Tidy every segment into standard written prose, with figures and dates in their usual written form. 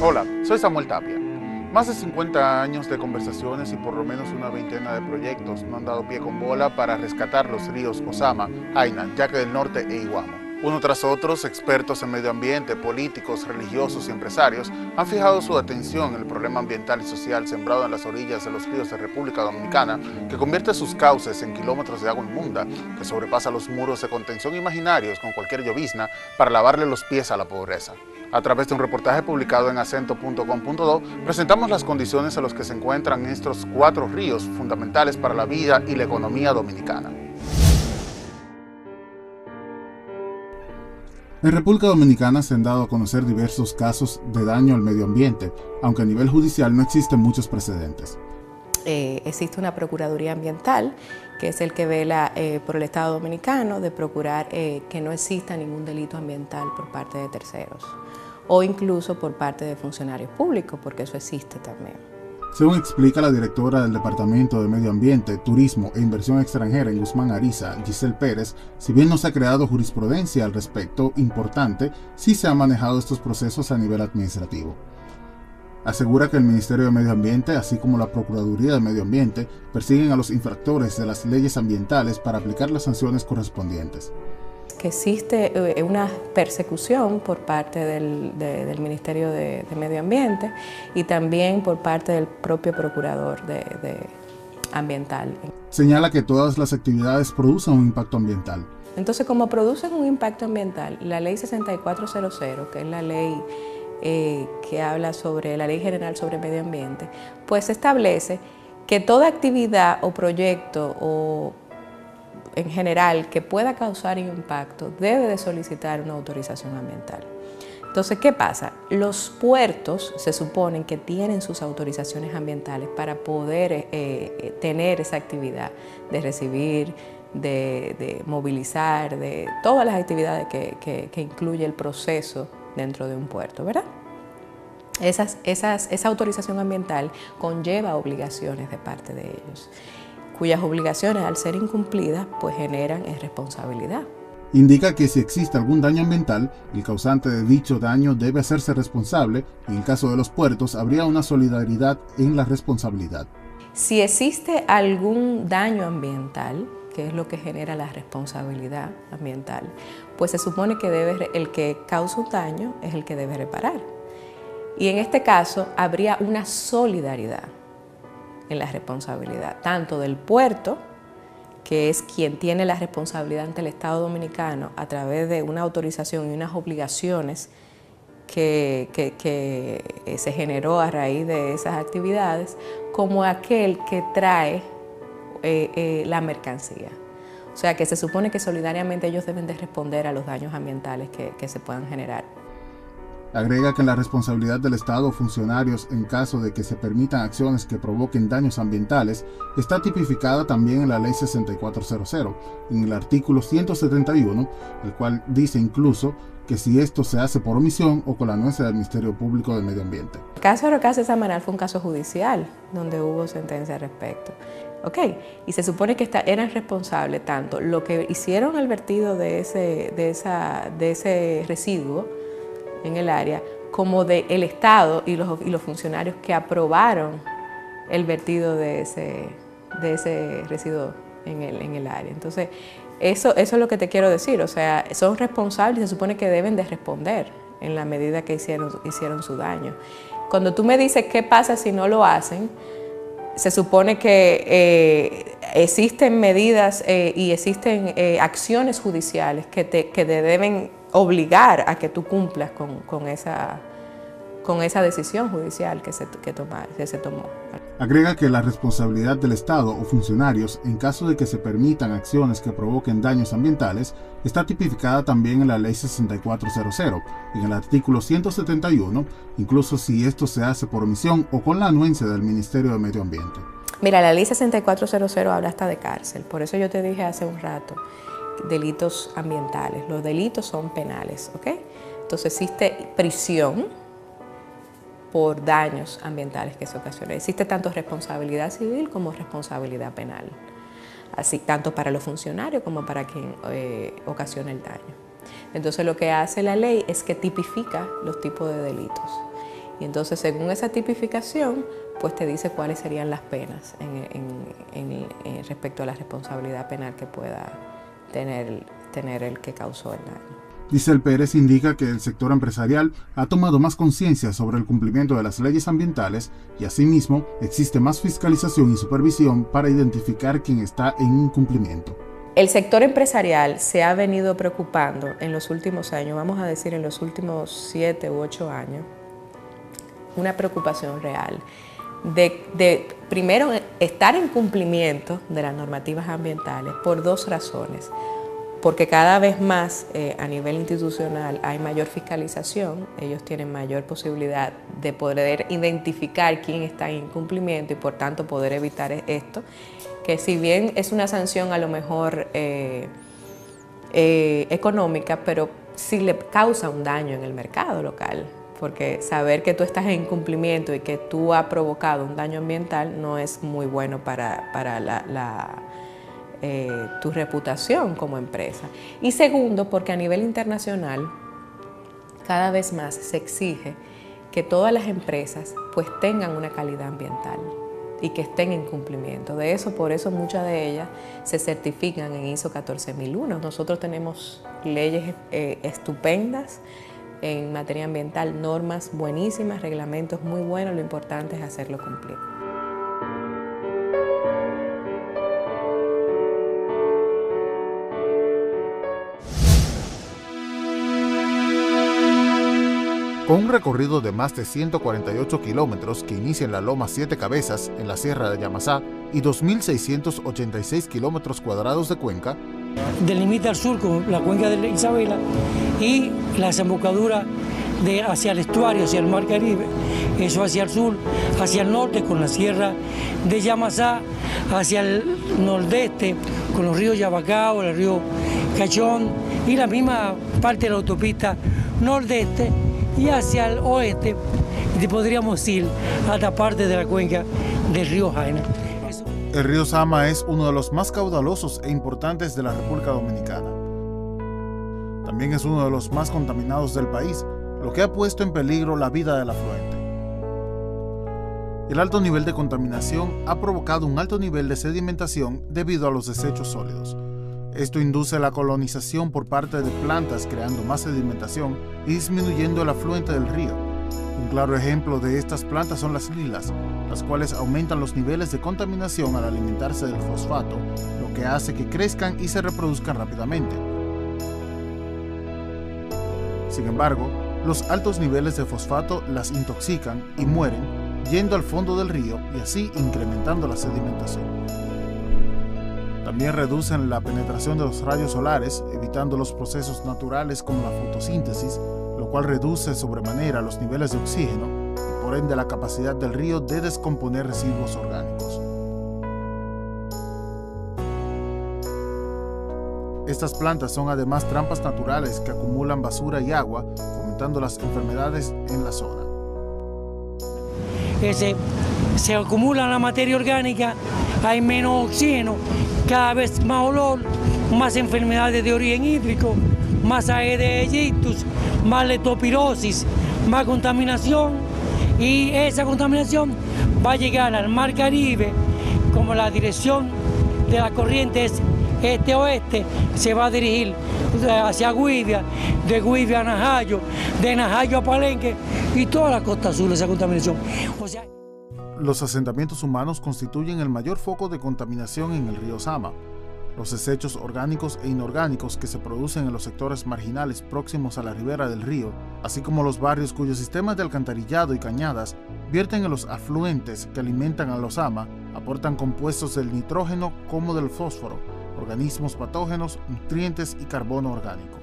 Hola, soy Samuel Tapia. Más de 50 años de conversaciones y por lo menos una veintena de proyectos no han dado pie con bola para rescatar los ríos Ozama, Jaina, Yaque del Norte e Iguamo. Uno tras otro, expertos en medio ambiente, políticos, religiosos y empresarios han fijado su atención en el problema ambiental y social sembrado en las orillas de los ríos de República Dominicana, que convierte sus cauces en kilómetros de agua inmunda, que sobrepasa los muros de contención imaginarios con cualquier llovizna para lavarle los pies a la pobreza. A través de un reportaje publicado en acento.com.do, presentamos las condiciones en las que se encuentran estos 4 ríos fundamentales para la vida y la economía dominicana. En República Dominicana se han dado a conocer diversos casos de daño al medio ambiente, aunque a nivel judicial no existen muchos precedentes. Existe una Procuraduría Ambiental, que es el que vela por el Estado Dominicano de procurar que no exista ningún delito ambiental por parte de terceros o incluso por parte de funcionarios públicos, porque eso existe también. Según explica la directora del Departamento de Medio Ambiente, Turismo e Inversión Extranjera en Guzmán Ariza, Giselle Pérez, si bien no se ha creado jurisprudencia al respecto importante, sí se han manejado estos procesos a nivel administrativo. Asegura que el Ministerio de Medio Ambiente, así como la Procuraduría de Medio Ambiente, persiguen a los infractores de las leyes ambientales para aplicar las sanciones correspondientes. Que existe una persecución por parte del Ministerio de Medio Ambiente y también por parte del propio Procurador Ambiental. Señala que todas las actividades producen un impacto ambiental. Entonces, como producen un impacto ambiental, la Ley 6400, que es la ley que habla sobre la Ley General sobre Medio Ambiente, pues establece que toda actividad o proyecto o en general que pueda causar impacto debe de solicitar una autorización ambiental. Entonces, ¿qué pasa? Los puertos se suponen que tienen sus autorizaciones ambientales para poder tener esa actividad de recibir, de movilizar, de todas las actividades que incluye el proceso dentro de un puerto, ¿verdad? Esa autorización ambiental conlleva obligaciones de parte de ellos, cuyas obligaciones, al ser incumplidas, pues generan responsabilidad. Indica que si existe algún daño ambiental, el causante de dicho daño debe hacerse responsable y en el caso de los puertos habría una solidaridad en la responsabilidad. Si existe algún daño ambiental, que es lo que genera la responsabilidad ambiental, pues se supone que el que causa un daño es el que debe reparar. Y en este caso habría una solidaridad en la responsabilidad, tanto del puerto, que es quien tiene la responsabilidad ante el Estado Dominicano a través de una autorización y unas obligaciones que se generó a raíz de esas actividades, como aquel que trae la mercancía. O sea, que se supone que solidariamente ellos deben de responder a los daños ambientales que se puedan generar. Agrega que la responsabilidad del Estado o funcionarios en caso de que se permitan acciones que provoquen daños ambientales está tipificada también en la Ley 6400, en el artículo 171, el cual dice incluso que si esto se hace por omisión o con la anuencia del Ministerio Público de Medio Ambiente. El caso de Rocasa Samaná fue un caso judicial donde hubo sentencia al respecto. Y se supone que eran responsables tanto lo que hicieron el vertido de ese residuo en el área, como del Estado y los funcionarios que aprobaron el vertido de ese residuo en el área. Entonces, eso es lo que te quiero decir, o sea, son responsables y se supone que deben de responder en la medida que hicieron su daño. Cuando tú me dices qué pasa si no lo hacen, se supone que existen medidas y existen acciones judiciales que te deben obligar a que tú cumplas con esa decisión judicial que se tomó. Agrega que la responsabilidad del Estado o funcionarios en caso de que se permitan acciones que provoquen daños ambientales está tipificada también en la Ley 6400, en el artículo 171, incluso si esto se hace por omisión o con la anuencia del Ministerio de Medio Ambiente. Mira, la Ley 6400 habla hasta de cárcel, por eso yo te dije hace un rato, delitos ambientales. Los delitos son penales, ¿ok? Entonces existe prisión por daños ambientales que se ocasionan. Existe tanto responsabilidad civil como responsabilidad penal, así tanto para los funcionarios como para quien ocasiona el daño. Entonces lo que hace la ley es que tipifica los tipos de delitos Y entonces, según esa tipificación, pues te dice cuáles serían las penas respecto a la responsabilidad penal que pueda tener el que causó el daño. Giselle Pérez indica que el sector empresarial ha tomado más conciencia sobre el cumplimiento de las leyes ambientales y asimismo existe más fiscalización y supervisión para identificar quién está en incumplimiento. El sector empresarial se ha venido preocupando en los últimos años, vamos a decir en los últimos 7 u 8 años, una preocupación real de primero estar en cumplimiento de las normativas ambientales por 2 razones. Porque cada vez más a nivel institucional hay mayor fiscalización, ellos tienen mayor posibilidad de poder identificar quién está en incumplimiento y por tanto poder evitar esto, que si bien es una sanción a lo mejor económica, pero sí le causa un daño en el mercado local, porque saber que tú estás en incumplimiento y que tú has provocado un daño ambiental no es muy bueno para tu reputación como empresa. Y segundo, porque a nivel internacional cada vez más se exige que todas las empresas pues tengan una calidad ambiental y que estén en cumplimiento. Por eso muchas de ellas se certifican en ISO 14001. Nosotros tenemos leyes estupendas en materia ambiental, normas buenísimas, reglamentos muy buenos, lo importante es hacerlo cumplir. Con un recorrido de más de 148 kilómetros que inicia en la Loma Siete Cabezas, en la Sierra de Yamasá, y 2.686 kilómetros cuadrados de cuenca, delimita al sur con la cuenca de Isabela y la desembocadura hacia el estuario, hacia el Mar Caribe, eso hacia el sur, hacia el norte con la Sierra de Yamasá, hacia el nordeste con los ríos Yabacao, el río Cachón y la misma parte de la autopista nordeste, y hacia el oeste podríamos ir a esta parte de la cuenca del río Jaina. El río Sama es uno de los más caudalosos e importantes de la República Dominicana. También es uno de los más contaminados del país, lo que ha puesto en peligro la vida del afluente. El alto nivel de contaminación ha provocado un alto nivel de sedimentación debido a los desechos sólidos. Esto induce la colonización por parte de plantas, creando más sedimentación y disminuyendo el afluente del río. Un claro ejemplo de estas plantas son las lilas, las cuales aumentan los niveles de contaminación al alimentarse del fosfato, lo que hace que crezcan y se reproduzcan rápidamente. Sin embargo, los altos niveles de fosfato las intoxican y mueren, yendo al fondo del río y así incrementando la sedimentación. También reducen la penetración de los rayos solares, evitando los procesos naturales como la fotosíntesis, lo cual reduce sobremanera los niveles de oxígeno y por ende la capacidad del río de descomponer residuos orgánicos. Estas plantas son además trampas naturales que acumulan basura y agua, fomentando las enfermedades en la zona. Se acumula la materia orgánica, hay menos oxígeno, cada vez más olor, más enfermedades de origen hídrico, más Aedes aegyptus, más leptospirosis, más contaminación, y esa contaminación va a llegar al Mar Caribe, como la dirección de la corriente es este-oeste, se va a dirigir hacia Guivia, de Guivia a Najayo, de Najayo a Palenque y toda la costa sur, esa contaminación. Los asentamientos humanos constituyen el mayor foco de contaminación en el río Sama. Los desechos orgánicos e inorgánicos que se producen en los sectores marginales próximos a la ribera del río, así como los barrios cuyos sistemas de alcantarillado y cañadas vierten en los afluentes que alimentan a los Sama, aportan compuestos del nitrógeno como del fósforo, organismos patógenos, nutrientes y carbono orgánico.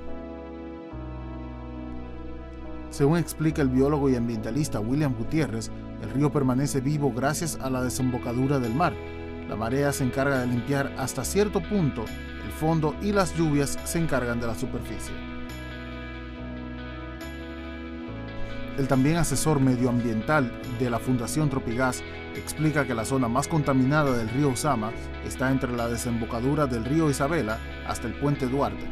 Según explica el biólogo y ambientalista William Gutiérrez, el río permanece vivo gracias a la desembocadura del mar. La marea se encarga de limpiar hasta cierto punto el fondo y las lluvias se encargan de la superficie. El también asesor medioambiental de la Fundación Tropigas explica que la zona más contaminada del río Sama está entre la desembocadura del río Isabela hasta el puente Duarte.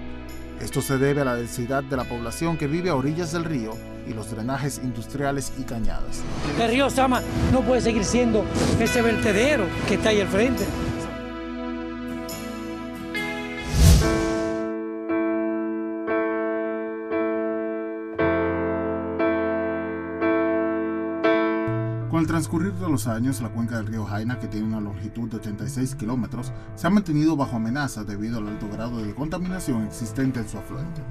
Esto se debe a la densidad de la población que vive a orillas del río y los drenajes industriales y cañadas. El río Sama no puede seguir siendo ese vertedero que está ahí al frente. Con el transcurrir de los años, la cuenca del río Jaina, que tiene una longitud de 86 kilómetros, se ha mantenido bajo amenaza debido al alto grado de contaminación existente en su afluente.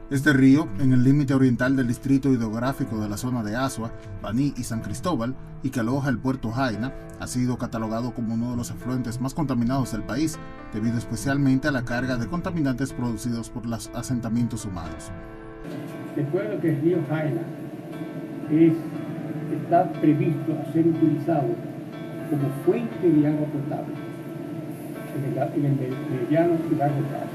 Este río, en el límite oriental del distrito hidrográfico de la zona de Azua, Baní y San Cristóbal, y que aloja el puerto Jaina, ha sido catalogado como uno de los afluentes más contaminados del país, debido especialmente a la carga de contaminantes producidos por los asentamientos humanos. Recuerdo que el río Jaina está previsto a ser utilizado como fuente de agua potable en el mediano y largo plazo.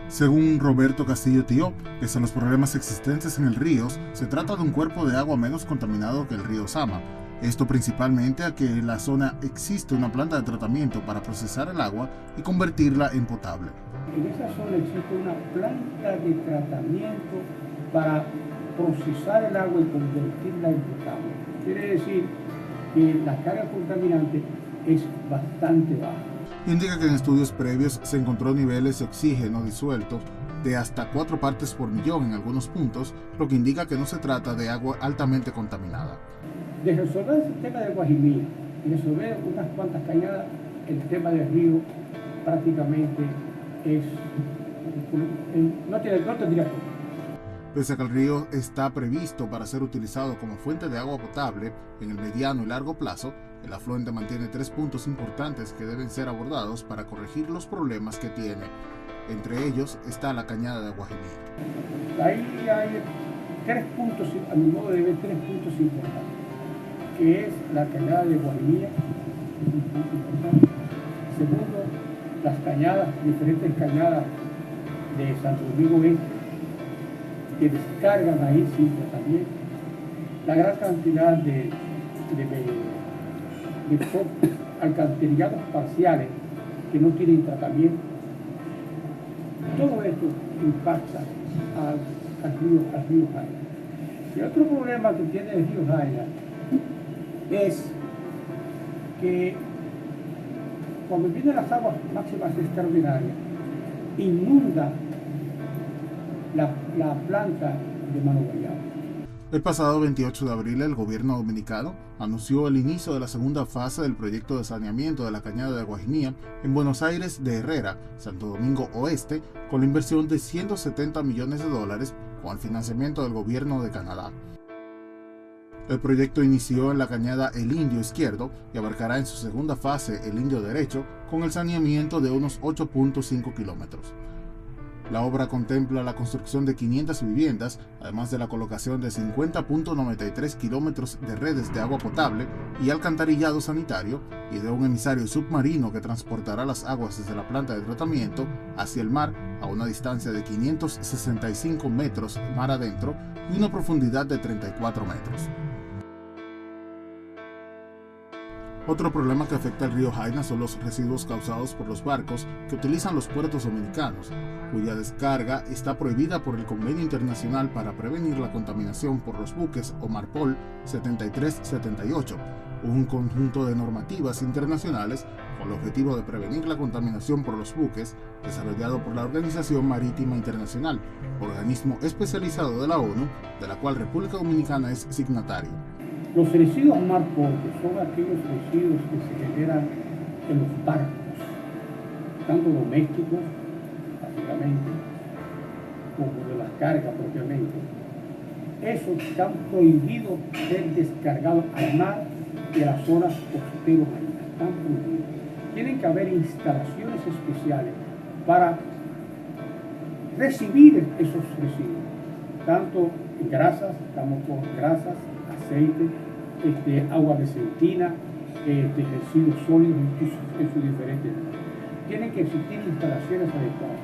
Según Roberto Castillo Tío, pese a los problemas existentes en el río, se trata de un cuerpo de agua menos contaminado que el río Sama. Esto principalmente a que en la zona existe una planta de tratamiento para procesar el agua y convertirla en potable. En esa zona existe una planta de tratamiento para procesar el agua y convertirla en potable. Quiere decir que la carga contaminante es bastante baja. Indica que en estudios previos se encontró niveles de oxígeno disueltos de hasta 4 partes por millón en algunos puntos, lo que indica que no se trata de agua altamente contaminada. De resolver el tema de Guajimía y resolver unas cuantas cañadas, el tema del río prácticamente no tendría problema. Pese a que el río está previsto para ser utilizado como fuente de agua potable en el mediano y largo plazo, el afluente mantiene 3 puntos importantes que deben ser abordados para corregir los problemas que tiene. Entre ellos está la cañada de Guajimía. Ahí hay 3 puntos, a mi modo de ver, 3 puntos importantes, que es la cañada de Guajimía, un punto importante. Segundo, las cañadas, diferentes cañadas de Santo Domingo Este, que descargan ahí sin tratamiento, la gran cantidad de alcantarillados parciales que no tienen tratamiento. Todo esto impacta al río Jaina. Y otro problema que tiene el río Jaina es que cuando vienen las aguas máximas extraordinarias, inunda la planta de Mano Guayabo. El pasado 28 de abril, el gobierno dominicano anunció el inicio de la segunda fase del proyecto de saneamiento de la cañada de Guajimía en Buenos Aires de Herrera, Santo Domingo Oeste, con la inversión de $170 millones con el financiamiento del gobierno de Canadá. El proyecto inició en la cañada El Indio Izquierdo y abarcará en su segunda fase El Indio Derecho, con el saneamiento de unos 8.5 kilómetros. La obra contempla la construcción de 500 viviendas, además de la colocación de 50.93 kilómetros de redes de agua potable y alcantarillado sanitario y de un emisario submarino que transportará las aguas desde la planta de tratamiento hacia el mar a una distancia de 565 metros mar adentro y una profundidad de 34 metros. Otro problema que afecta al río Jaina son los residuos causados por los barcos que utilizan los puertos dominicanos, cuya descarga está prohibida por el Convenio Internacional para Prevenir la Contaminación por los Buques o MARPOL 7378, un conjunto de normativas internacionales con el objetivo de prevenir la contaminación por los buques, desarrollado por la Organización Marítima Internacional, organismo especializado de la ONU, de la cual República Dominicana es signatario. Los residuos MARPOL son aquellos residuos que se generan en los barcos, tanto domésticos, básicamente, como de las cargas propiamente. Esos están prohibidos ser descargados al mar y a las zonas costeras marinas. Están prohibidos. Tienen que haber instalaciones especiales para recibir esos residuos, tanto grasas, estamos con grasas, aceite, agua de centina, residuos sólidos en sus diferentes. Tienen que existir instalaciones adecuadas.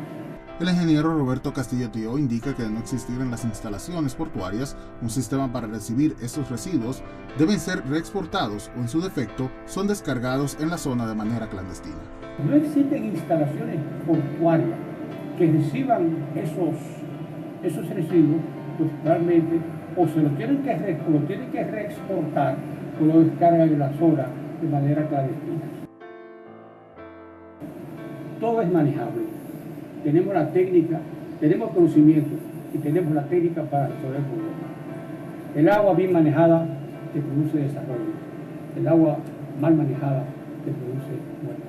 El ingeniero Roberto Castillo Tío indica que de no existir en las instalaciones portuarias un sistema para recibir esos residuos, deben ser reexportados o en su defecto son descargados en la zona de manera clandestina. No existen instalaciones portuarias que reciban esos residuos, pues realmente o se lo tienen que reexportar o lo descargan en la zona de manera clandestina. Todo es manejable. Tenemos la técnica, tenemos conocimiento y tenemos la técnica para resolver problemas. El agua bien manejada te produce desarrollo. El agua mal manejada te produce muerte.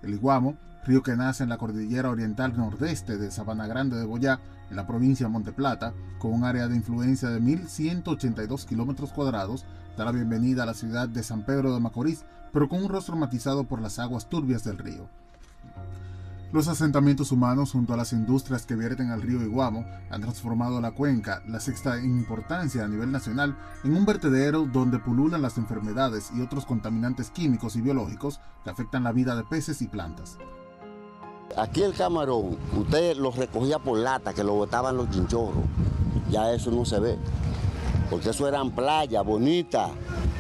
El Iguamo, río que nace en la cordillera oriental nordeste de Sabana Grande de Boyá, en la provincia de Monte Plata, con un área de influencia de 1.182 kilómetros cuadrados, da la bienvenida a la ciudad de San Pedro de Macorís, pero con un rostro matizado por las aguas turbias del río. Los asentamientos humanos junto a las industrias que vierten al río Iguamo han transformado la cuenca, la sexta en importancia a nivel nacional, en un vertedero donde pululan las enfermedades y otros contaminantes químicos y biológicos que afectan la vida de peces y plantas. Aquí el camarón, usted lo recogía por lata, que lo botaban los chinchorros. Ya eso no se ve, porque eso eran playas bonitas,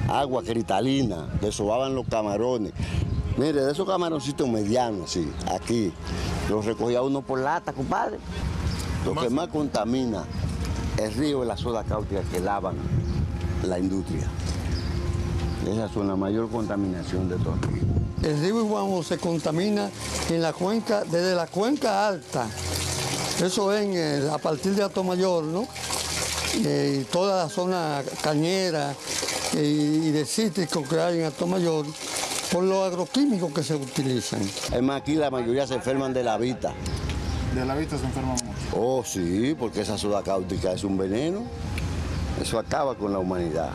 agua cristalina, que sobaban los camarones. Mire, de esos camaroncitos medianos, sí, aquí, los recogía uno por lata, compadre. Lo que más contamina el río es la soda cáustica que lavan la industria. Esas son la mayor contaminación de todo el río. El río Iguamo se contamina en la cuenca, desde la cuenca alta, eso es a partir de Atomayor, ¿no? Y toda la zona cañera y de cítricos que hay en Atomayor, por los agroquímicos que se utilizan. Es más, aquí la mayoría se enferman de la vista. ¿De la vista se enferman mucho? Oh, sí, porque esa soda cáustica es un veneno. Eso acaba con la humanidad.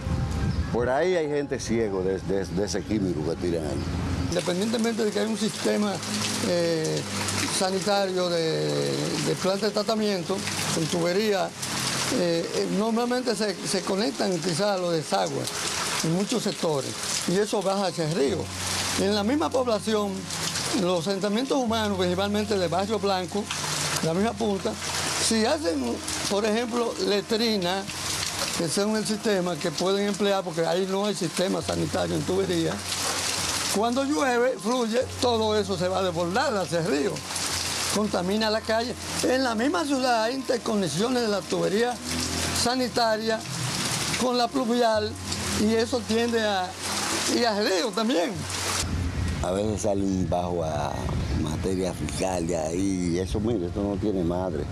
Por ahí hay gente ciego de ese químico que tiran ahí. Independientemente de que hay un sistema sanitario de planta de tratamiento, con tubería, normalmente se conectan quizás los desagües en muchos sectores y eso baja hacia el río. En la misma población, los asentamientos humanos, principalmente de Barrio Blanco, la misma punta, si hacen, por ejemplo, letrina, que son el sistema que pueden emplear, porque ahí no hay sistema sanitario en tubería, cuando llueve, fluye, todo eso se va a desbordar hacia el río, contamina la calle. En la misma ciudad hay interconexiones de la tubería sanitaria con la pluvial y eso tiende a ir al río también. A veces salen bajo a materia fecal de ahí y eso, mire, esto no tiene madre.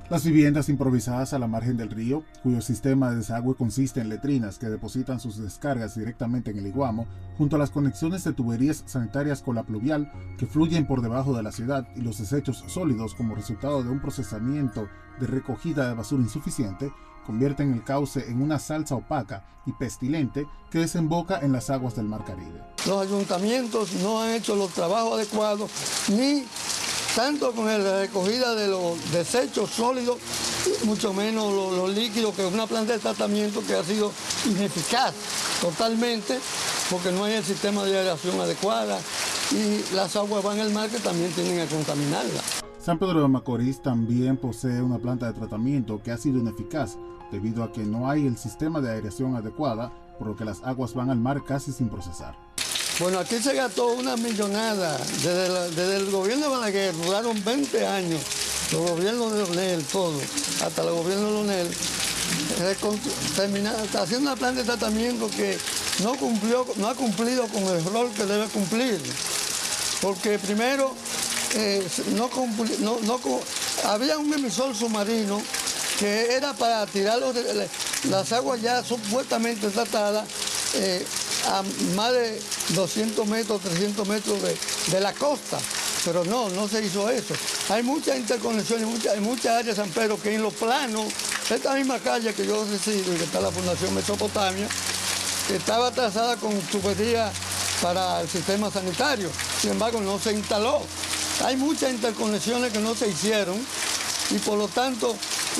Las viviendas improvisadas a la margen del río, cuyo sistema de desagüe consiste en letrinas que depositan sus descargas directamente en el Iguamo, junto a las conexiones de tuberías sanitarias con la pluvial que fluyen por debajo de la ciudad y los desechos sólidos como resultado de un procesamiento de recogida de basura insuficiente, convierten el cauce en una salsa opaca y pestilente que desemboca en las aguas del Mar Caribe. Los ayuntamientos no han hecho los trabajos adecuados, ni tanto con la recogida de los desechos sólidos, mucho menos los líquidos, que es una planta de tratamiento que ha sido ineficaz totalmente, porque no hay el sistema de aireación adecuada y las aguas van al mar que también tienen que contaminarla. San Pedro de Macorís también posee una planta de tratamiento que ha sido ineficaz debido a que no hay el sistema de aireación adecuada, por lo que las aguas van al mar casi sin procesar. Bueno, aquí se gastó una millonada. Desde el gobierno de Balaguer, duraron 20 años, los gobiernos de Leonel, todo, hasta el gobierno de Leonel, haciendo una planta de tratamiento que no ha cumplido con el rol que debe cumplir. Porque primero, había un emisor submarino que era para tirar las aguas ya supuestamente tratadas a más de 200 metros, 300 metros de la costa, pero no se hizo eso. Hay muchas interconexiones, hay muchas áreas de San Pedro que en los planos, esta misma calle que yo resido y que está la Fundación Mesopotamia, estaba trazada con tubería para el sistema sanitario, sin embargo no se instaló. Hay muchas interconexiones que no se hicieron y por lo tanto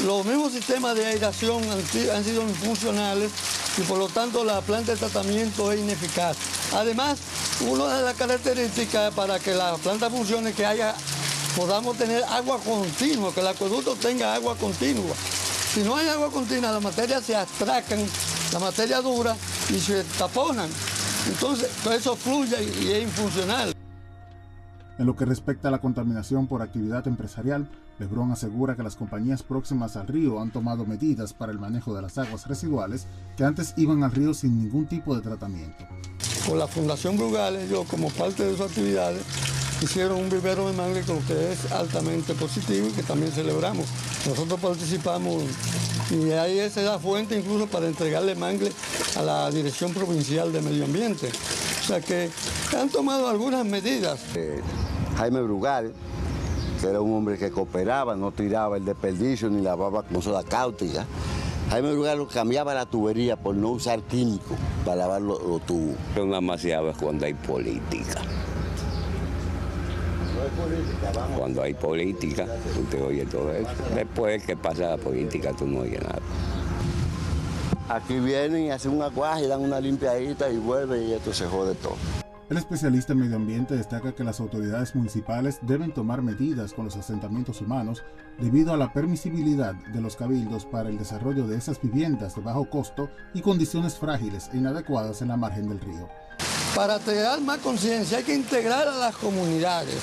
los mismos sistemas de aireación han sido infuncionales y por lo tanto la planta de tratamiento es ineficaz. Además, una de las características para que la planta funcione es que podamos tener agua continua, que el acueducto tenga agua continua. Si no hay agua continua, las materias se atracan, la materia dura, y se taponan. Entonces, todo eso fluye y es infuncional. En lo que respecta a la contaminación por actividad empresarial, Lebrón asegura que las compañías próximas al río han tomado medidas para el manejo de las aguas residuales que antes iban al río sin ningún tipo de tratamiento. Con la Fundación Brugal, ellos como parte de sus actividades hicieron un vivero de mangle, lo que es altamente positivo y que también celebramos. Nosotros participamos y ahí esa es la fuente incluso para entregarle mangle a la Dirección Provincial de Medio Ambiente. O sea que han tomado algunas medidas. Jaime Brugal, que era un hombre que cooperaba, no tiraba el desperdicio ni lavaba con soda cáustica. Jaime Brugal cambiaba la tubería por no usar químicos para lavar los tubos. Son demasiadas cuando hay política. Cuando hay política, usted oye todo eso. Después que pasa la política, tú no oyes nada. Aquí vienen y hacen un aguaje, dan una limpiadita y vuelven y esto se jode todo. El especialista en medio ambiente destaca que las autoridades municipales deben tomar medidas con los asentamientos humanos debido a la permisibilidad de los cabildos para el desarrollo de esas viviendas de bajo costo y condiciones frágiles e inadecuadas en la margen del río. Para crear más conciencia hay que integrar a las comunidades.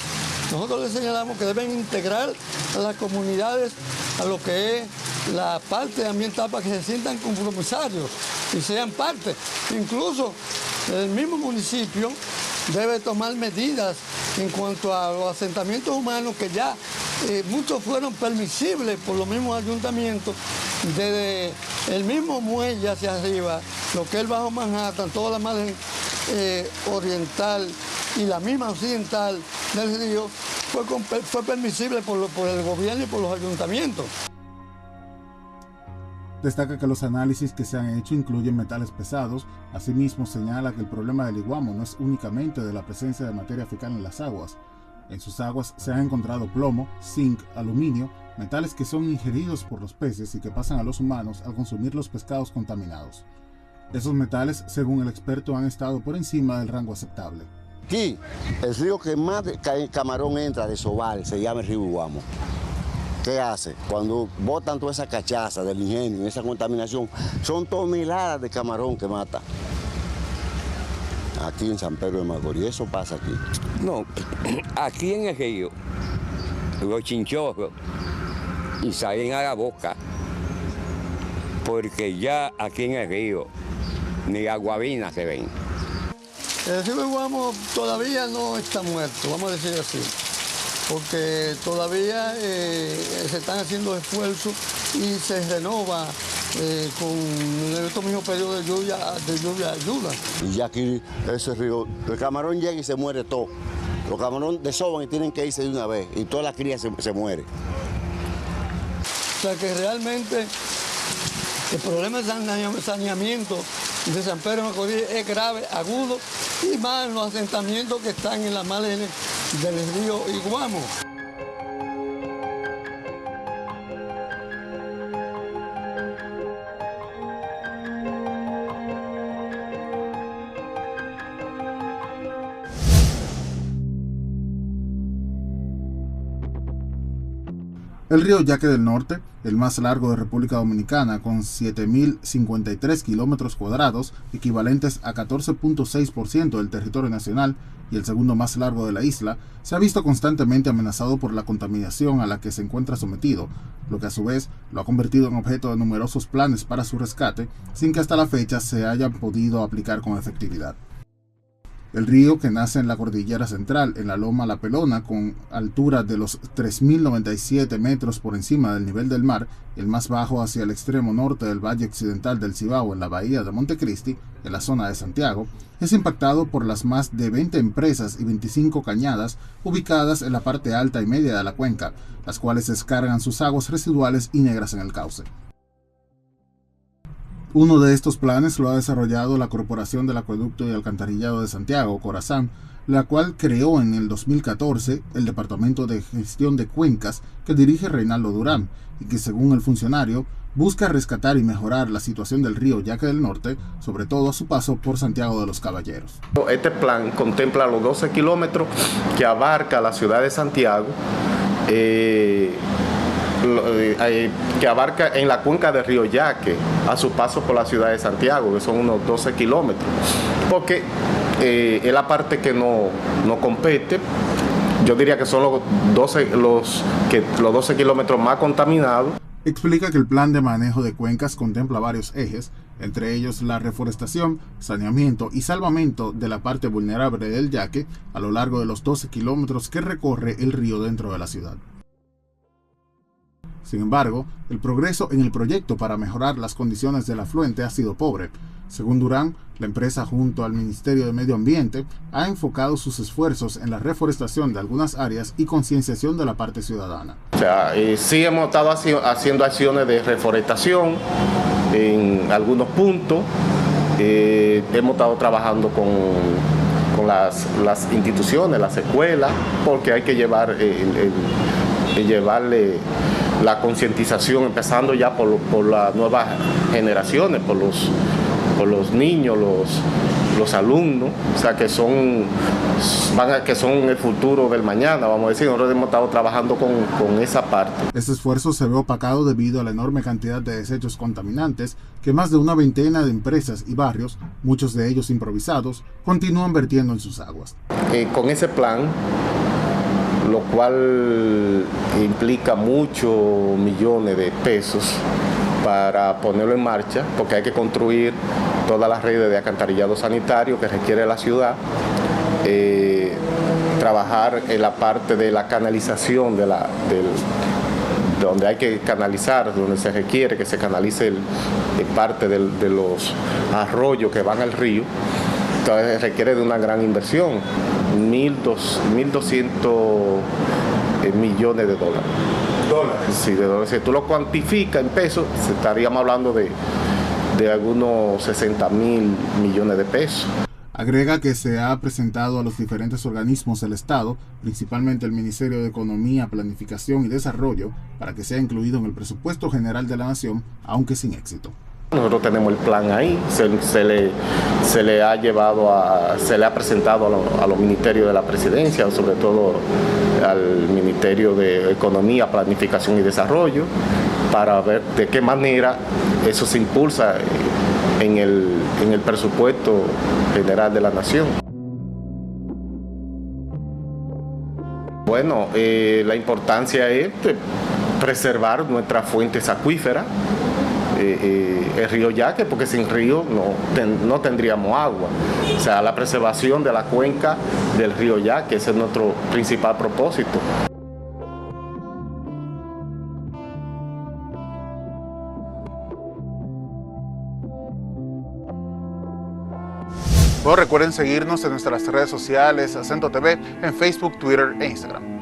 Nosotros les señalamos que deben integrar a las comunidades a lo que es la parte ambiental para que se sientan compromisarios y sean parte. Incluso el mismo municipio debe tomar medidas en cuanto a los asentamientos humanos que ya muchos fueron permisibles por los mismos ayuntamientos, desde el mismo muelle hacia arriba, lo que es el Bajo Manhattan, toda la margen oriental y la misma occidental del río fue permisible por el gobierno y por los ayuntamientos. Destaca que los análisis que se han hecho incluyen metales pesados. Asimismo, señala que el problema del iguamo no es únicamente de la presencia de materia fecal en las aguas. En sus aguas se han encontrado plomo, zinc, aluminio, metales que son ingeridos por los peces y que pasan a los humanos al consumir los pescados contaminados. Esos metales, según el experto, han estado por encima del rango aceptable. Aquí, el río que más camarón entra de Sobal se llama el río Iguamo. ¿Qué hace? Cuando botan toda esa cachaza del ingenio, esa contaminación, son toneladas de camarón que mata. Aquí en San Pedro de Macorís, eso pasa aquí. No, aquí en el río, los chinchorros y salen a la boca, porque ya aquí en el río ni aguabinas se ven. El río Iguamo todavía no está muerto, vamos a decir así, porque todavía se están haciendo esfuerzos y se renova con estos mismos periodos de lluvia ayuda. Y ya aquí ese río, el camarón llega y se muere todo. Los camarones desoban y tienen que irse de una vez y toda la cría se muere. O sea que realmente el problema de saneamiento de San Pedro de Macorís es grave, agudo, y más en los asentamientos que están en las márgenes del río Iguamo. El río Yaque del Norte, el más largo de República Dominicana, con 7.053 kilómetros cuadrados, equivalentes a 14.6% del territorio nacional, y el segundo más largo de la isla, se ha visto constantemente amenazado por la contaminación a la que se encuentra sometido, lo que a su vez lo ha convertido en objeto de numerosos planes para su rescate, sin que hasta la fecha se hayan podido aplicar con efectividad. El río, que nace en la cordillera central, en la loma La Pelona, con altura de los 3.097 metros por encima del nivel del mar, el más bajo hacia el extremo norte del valle occidental del Cibao, en la bahía de Montecristi, en la zona de Santiago, es impactado por las más de 20 empresas y 25 cañadas ubicadas en la parte alta y media de la cuenca, las cuales descargan sus aguas residuales y negras en el cauce. Uno de estos planes lo ha desarrollado la Corporación del Acueducto y Alcantarillado de Santiago, Corazán, la cual creó en el 2014 el Departamento de Gestión de Cuencas que dirige Reinaldo Durán y que, según el funcionario, busca rescatar y mejorar la situación del río Yaque del Norte, sobre todo a su paso por Santiago de los Caballeros. Este plan contempla los 12 kilómetros que abarca la ciudad de Santiago, que abarca en la cuenca del río Yaque, a su paso por la ciudad de Santiago, que son unos 12 kilómetros, porque es la parte que no compete. Yo diría que son los 12 kilómetros más contaminados. Explica que el plan de manejo de cuencas contempla varios ejes, entre ellos la reforestación, saneamiento y salvamento de la parte vulnerable del Yaque a lo largo de los 12 kilómetros que recorre el río dentro de la ciudad. Sin embargo, el progreso en el proyecto para mejorar las condiciones del afluente ha sido pobre. Según Durán, la empresa junto al Ministerio de Medio Ambiente ha enfocado sus esfuerzos en la reforestación de algunas áreas y concienciación de la parte ciudadana. O sea, sí hemos estado haciendo acciones de reforestación en algunos puntos. Hemos estado trabajando con las instituciones, las escuelas, porque hay que llevarle la concientización, empezando ya por las nuevas generaciones, por los niños, los alumnos, o sea, que son el futuro del mañana, vamos a decir. Nosotros hemos estado trabajando con esa parte. Este esfuerzo se ve opacado debido a la enorme cantidad de desechos contaminantes que más de una veintena de empresas y barrios, muchos de ellos improvisados, continúan vertiendo en sus aguas. Con ese plan, lo cual implica muchos millones de pesos para ponerlo en marcha, porque hay que construir todas las redes de alcantarillado sanitario que requiere la ciudad, trabajar en la parte de la canalización, donde hay que canalizar, donde se requiere que se canalice parte de los arroyos que van al río. Entonces requiere de una gran inversión, 1.200 millones de dólares. Sí, de dólares. Si tú lo cuantificas en pesos, estaríamos hablando de algunos 60.000 millones de pesos. Agrega que se ha presentado a los diferentes organismos del Estado, principalmente el Ministerio de Economía, Planificación y Desarrollo, para que sea incluido en el presupuesto general de la Nación, aunque sin éxito. Nosotros tenemos el plan ahí, se le ha presentado a los ministerios de la Presidencia, sobre todo al Ministerio de Economía, Planificación y Desarrollo, para ver de qué manera eso se impulsa en el presupuesto general de la Nación. Bueno, la importancia es preservar nuestras fuentes acuíferas, el río Yaque, porque sin río no tendríamos agua. O sea, la preservación de la cuenca del río Yaque, ese es nuestro principal propósito. Recuerden seguirnos en nuestras redes sociales, Acento TV, en Facebook, Twitter e Instagram.